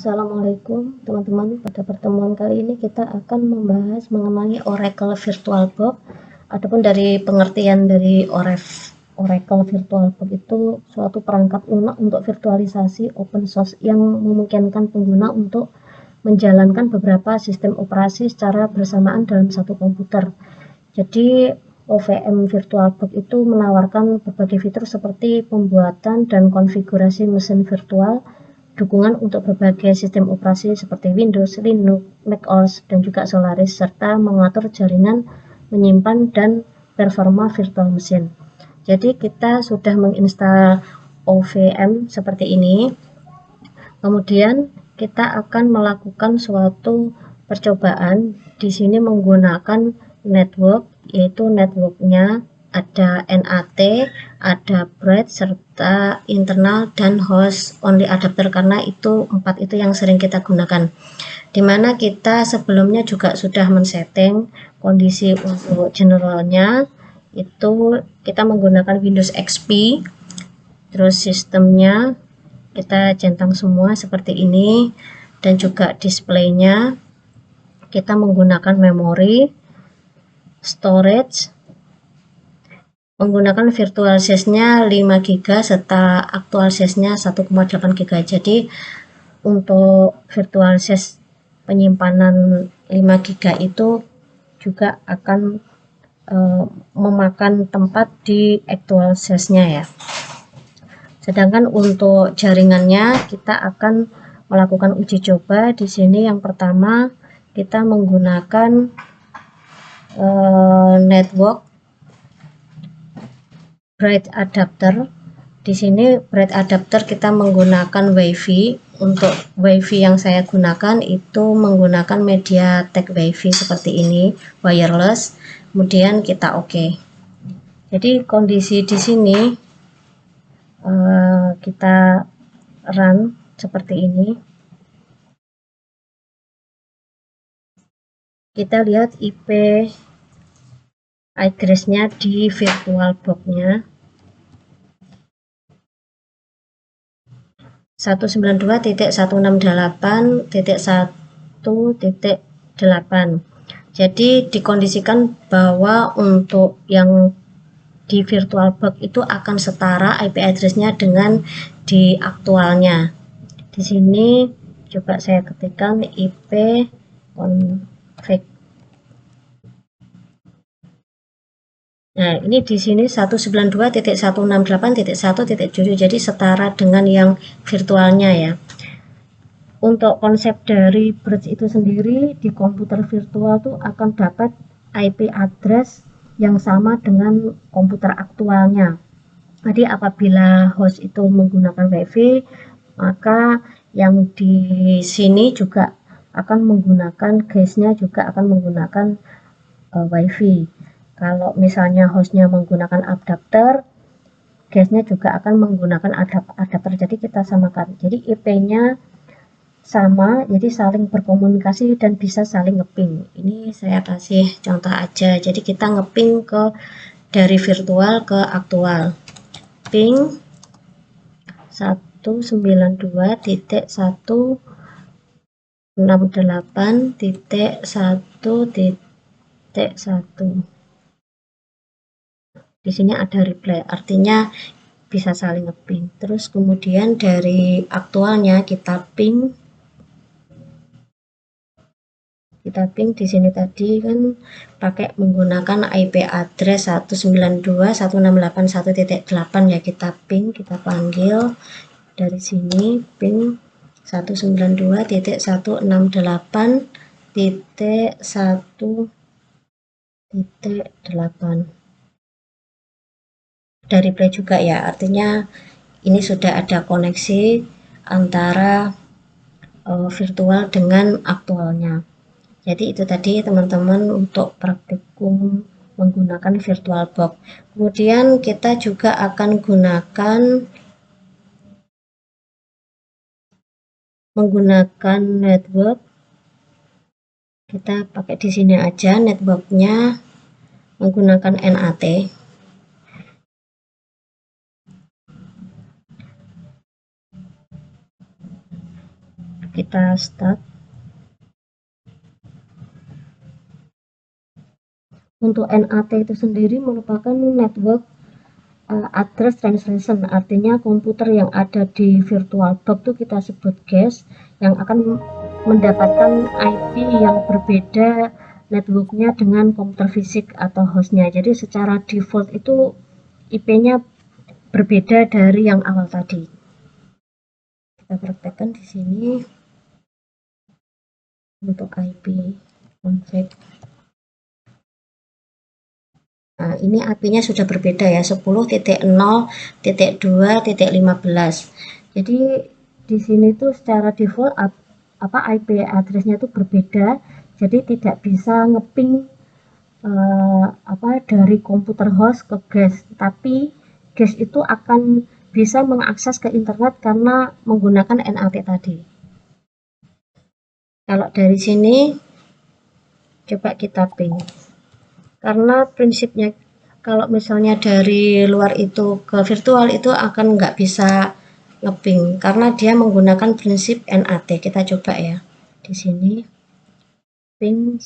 Assalamualaikum teman-teman, pada pertemuan kali ini kita akan membahas mengenai Oracle VirtualBox. Adapun dari pengertian dari Oracle VirtualBox itu suatu perangkat lunak untuk virtualisasi open source yang memungkinkan pengguna untuk menjalankan beberapa sistem operasi secara bersamaan dalam satu komputer. Jadi OVM VirtualBox itu menawarkan berbagai fitur seperti pembuatan dan konfigurasi mesin virtual, dukungan untuk berbagai sistem operasi seperti Windows, Linux, macOS, dan juga Solaris, serta mengatur jaringan, menyimpan, dan performa virtual mesin. Jadi kita sudah menginstal OVM seperti ini. Kemudian kita akan melakukan suatu percobaan. Di sini menggunakan network, yaitu networknya ada NAT, ada bread, serta internal dan host only adapter, karena itu 4 itu yang sering kita gunakan. Dimana kita sebelumnya juga sudah men-setting kondisi untuk generalnya, itu kita menggunakan Windows XP, terus sistemnya kita centang semua seperti ini, dan juga displaynya kita menggunakan memori, storage, menggunakan virtual size-nya 5 GB serta aktual size-nya 1,8 GB. Jadi untuk virtual size penyimpanan 5 GB itu juga akan memakan tempat di actual size-nya ya. Sedangkan untuk jaringannya kita akan melakukan uji coba. Di sini yang pertama kita menggunakan network bread adapter. Di sini bread adapter kita menggunakan WiFi. Untuk WiFi yang saya gunakan itu menggunakan MediaTek WiFi seperti ini, wireless. Kemudian kita oke. Jadi kondisi di sini kita run seperti ini. Kita lihat IP address-nya di VirtualBox-nya 192.168.1.8. Jadi dikondisikan bahwa untuk yang di VirtualBox itu akan setara IP address-nya dengan di aktualnya. Di sini coba saya ketikkan IP config. Nah, ini di sini 192.168.1.7, jadi setara dengan yang virtualnya ya. Untuk konsep dari bridge itu sendiri, di komputer virtual tuh akan dapat IP address yang sama dengan komputer aktualnya. Jadi apabila host itu menggunakan WiFi, maka yang di sini juga akan menggunakan guest-nya juga akan menggunakan WiFi. Kalau misalnya hostnya menggunakan adapter, guest-nya juga akan menggunakan adapter. Jadi kita samakan. Jadi IP-nya sama, jadi saling berkomunikasi dan bisa saling ngeping. Ini saya kasih contoh aja. Jadi kita ngeping ke dari virtual ke aktual. Ping 192.168.1.1. Di sini ada reply, artinya bisa saling ngeping. Terus kemudian dari aktualnya kita ping di sini tadi kan pakai menggunakan IP address 192.168.1.8 ya, kita ping, kita panggil dari sini ping 192.168.1.8. dari play juga ya, artinya ini sudah ada koneksi antara virtual dengan aktualnya. Jadi itu tadi teman-teman untuk praktikum menggunakan VirtualBox. Kemudian kita juga akan menggunakan network. Kita pakai di sini aja networknya menggunakan NAT. kita start. Untuk NAT itu sendiri merupakan network address translation, artinya komputer yang ada di VirtualBox itu kita sebut guest, yang akan mendapatkan IP yang berbeda networknya dengan komputer fisik atau hostnya. Jadi secara default itu IP-nya berbeda dari yang awal tadi. Kita praktekkan di sini untuk IP config. Nah, ini IP-nya sudah berbeda ya, 10.0.2.15. Jadi di sini tuh secara default IP address-nya itu berbeda, jadi tidak bisa ngeping dari komputer host ke guest, tapi guest itu akan bisa mengakses ke internet karena menggunakan NAT tadi. Kalau dari sini coba kita ping, karena prinsipnya kalau misalnya dari luar itu ke virtual itu akan nggak bisa ngeping karena dia menggunakan prinsip NAT. Kita coba ya, di sini ping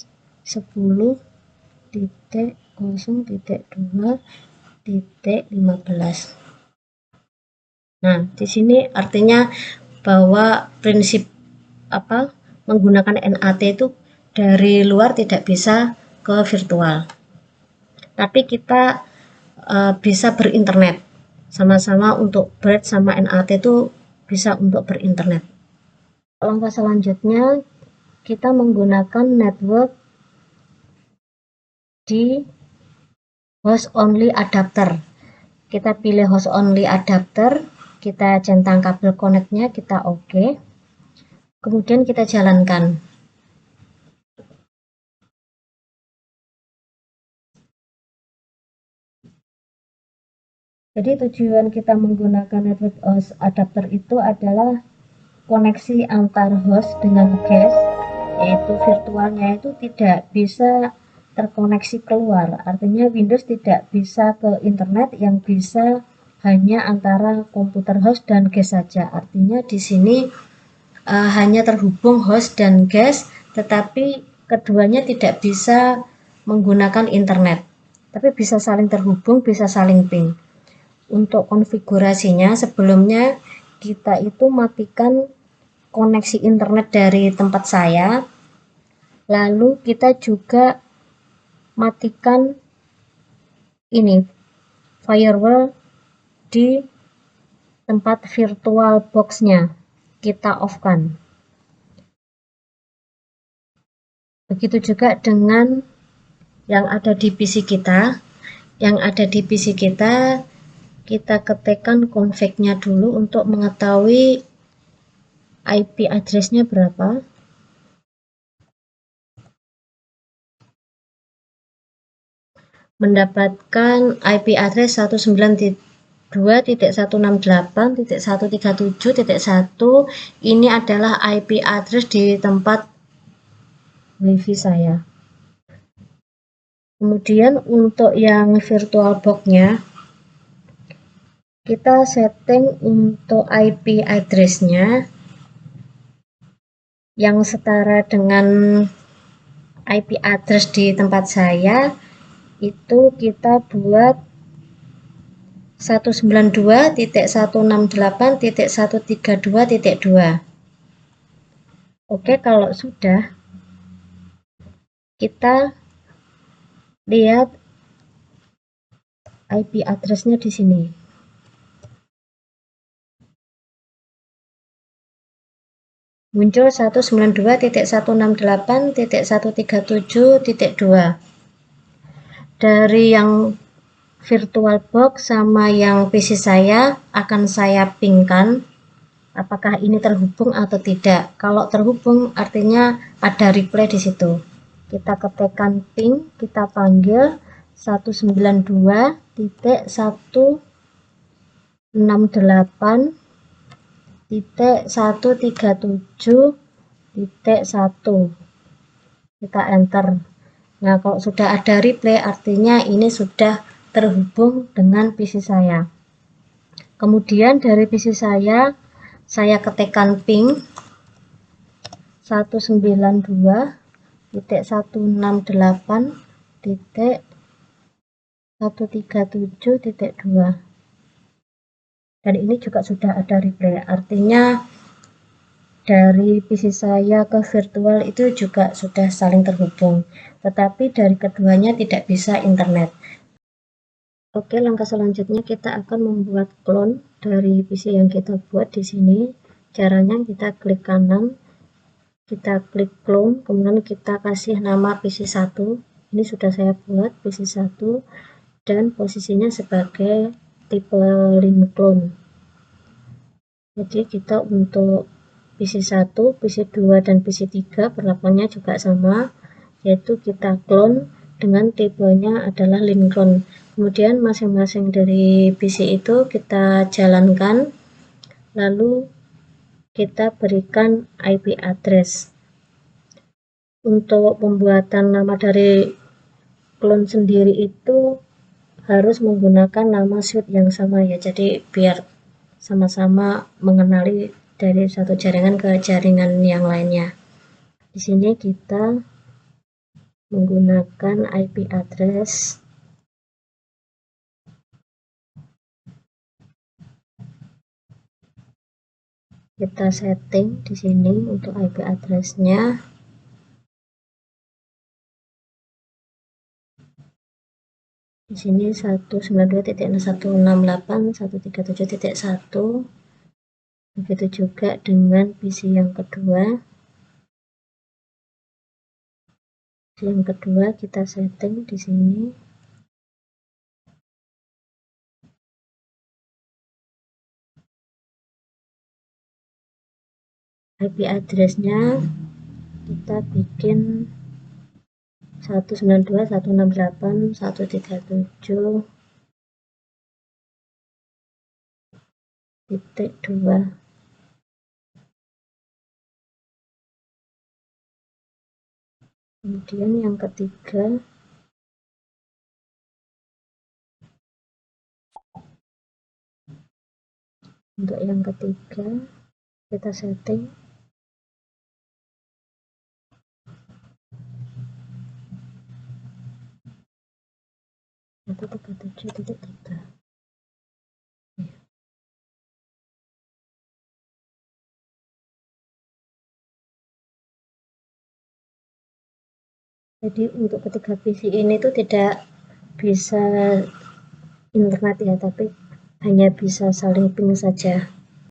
10.0.2.15. Nah, di sini artinya bahwa prinsip menggunakan NAT itu dari luar tidak bisa ke virtual. Tapi kita bisa berinternet. Sama-sama untuk BREAD sama NAT itu bisa untuk berinternet. Langkah selanjutnya kita menggunakan network di host only adapter. Kita pilih host only adapter, kita centang kabel connect-nya, kita oke. Kemudian kita jalankan. Jadi tujuan kita menggunakan network host adapter itu adalah koneksi antar host dengan guest, yaitu virtualnya itu tidak bisa terkoneksi keluar. Artinya Windows tidak bisa ke internet, yang bisa hanya antara komputer host dan guest saja. Artinya di sini hanya terhubung host dan guest, tetapi keduanya tidak bisa menggunakan internet. Tapi bisa saling terhubung, bisa saling ping. Untuk konfigurasinya sebelumnya kita itu matikan koneksi internet dari tempat saya, lalu kita juga matikan ini firewall di tempat virtual box-nya, kita off-kan. Begitu juga dengan yang ada di PC kita. Yang ada di PC kita ketikkan config-nya dulu untuk mengetahui IP address-nya berapa. Mendapatkan IP address 192.168.137.1. Ini adalah IP address di tempat WiFi saya. Kemudian untuk yang virtual box-nya kita setting untuk IP address-nya yang setara dengan IP address di tempat saya, itu kita buat 192.168.132.2. Oke, kalau sudah, kita lihat IP address-nya di sini. Muncul 192.168.137.2. Dari yang VirtualBox sama yang PC saya akan saya pingkan apakah ini terhubung atau tidak. Kalau terhubung artinya ada replay di situ. Kita ketikkan ping, kita panggil 192.168.137.1. Kita enter. Nah, kalau sudah ada replay artinya ini sudah terhubung dengan PC saya. Kemudian dari PC saya ketikkan ping 192.138.137.2, dan ini juga sudah ada replay, artinya dari PC saya ke virtual itu juga sudah saling terhubung, tetapi dari keduanya tidak bisa internet. Oke, langkah selanjutnya kita akan membuat clone dari PC yang kita buat di sini. Caranya kita klik kanan, kita klik clone, kemudian kita kasih nama PC1. Ini sudah saya buat PC1 dan posisinya sebagai tipe lin clone. Jadi kita untuk PC1, PC2 dan PC3 perlakuannya juga sama, yaitu kita clone dengan tipenya adalah lin clone. Kemudian masing-masing dari PC itu kita jalankan, lalu kita berikan IP address. Untuk pembuatan nama dari clone sendiri itu harus menggunakan nama suite yang sama ya, jadi biar sama-sama mengenali dari satu jaringan ke jaringan yang lainnya. Di sini kita menggunakan IP address kita setting di sini untuk IP address-nya. Di sini 192.168.137.1. Begitu juga dengan PC yang kedua. Yang kedua kita setting di sini. IP address-nya kita bikin 192.168.137.2. Kemudian yang ketiga, untuk yang ketiga kita setting 137.3. Jadi untuk ketiga PC ini tuh tidak bisa internet ya, tapi hanya bisa saling ping saja.